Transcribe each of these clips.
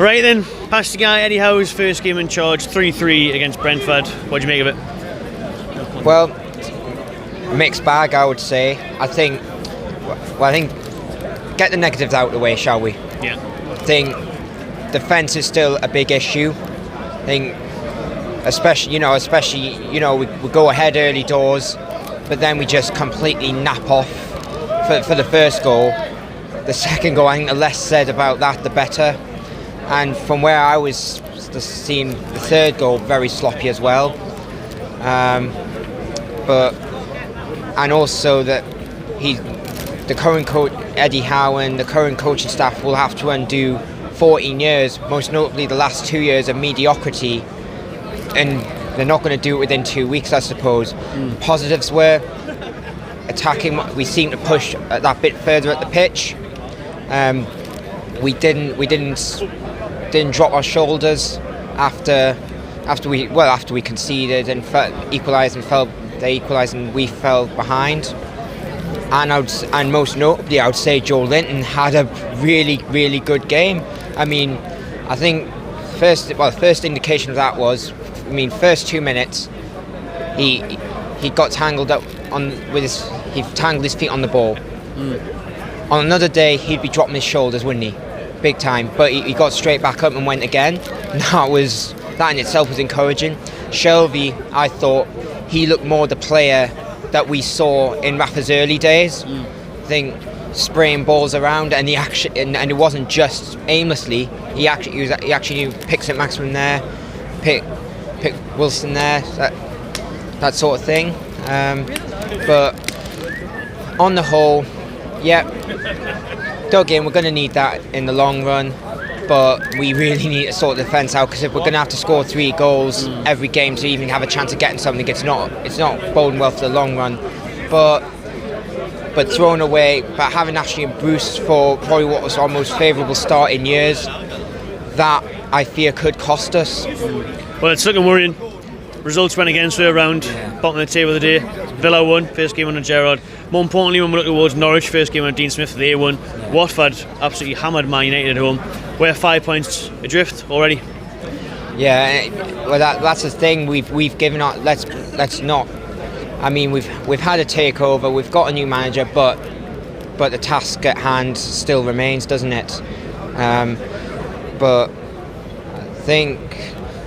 Right then, Pasty guy, Eddie Howe's first game in charge, 3-3 against Brentford. What do you make of it? Well, mixed bag, I would say. I think get the negatives out of the way, shall we? Yeah. I think defence is still a big issue. I think, especially we go ahead early doors, but then we just completely nap off for the first goal. The second goal, I think the less said about that, the better. And from where I was seeing the third goal, very sloppy as well. And also that the current coach Eddie Howe and the current coaching staff will have to undo 14 years, most notably the last 2 years of mediocrity, and they're not going to do it within 2 weeks, I suppose. Positives were attacking. We seemed to push that bit further at the pitch. We didn't drop our shoulders after we conceded and equalised and we fell behind. And most notably, I would say Joe Linton had a really, really good game. I mean, I think the first indication of that was, first 2 minutes, he got tangled up he tangled his feet on the ball. On another day, he'd be dropping his shoulders, wouldn't he? Big time. But he got straight back up and went again. That in itself was encouraging. Shelby, I thought, he looked more the player that we saw in Rafa's early days. I think spraying balls around, and it wasn't just aimlessly. He actually picked St Maximin there, pick Wilson there, that sort of thing. But on the whole, dug in. We're going to need that in the long run, but we really need to sort the defence out, because if we're going to have to score 3 goals every game to even have a chance of getting something, it's not boding well for the long run. But having Ashley and Bruce for probably what was our most favourable start in years, that I fear could cost us. Well, it's looking worrying. Results went against her around bottom of the table of the day. Villa won, first game under Gerrard. More importantly, when we look towards Norwich, first game under Dean Smith, they won. Watford absolutely hammered Man United at home. We're 5 points adrift already. Yeah, well, that's the thing. We've given up. Let's not. We've had a takeover. We've got a new manager, but the task at hand still remains, doesn't it? But I think.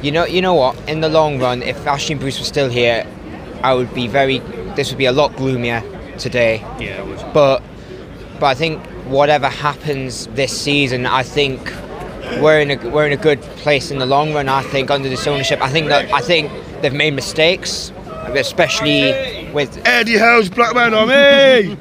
You know what? In the long run, if Ashley and Bruce were still here, this would be a lot gloomier today. Yeah, it would. But I think whatever happens this season, I think we're in a good place in the long run. I think under this ownership, I think they've made mistakes, especially with Eddie Howe's Black Man on me.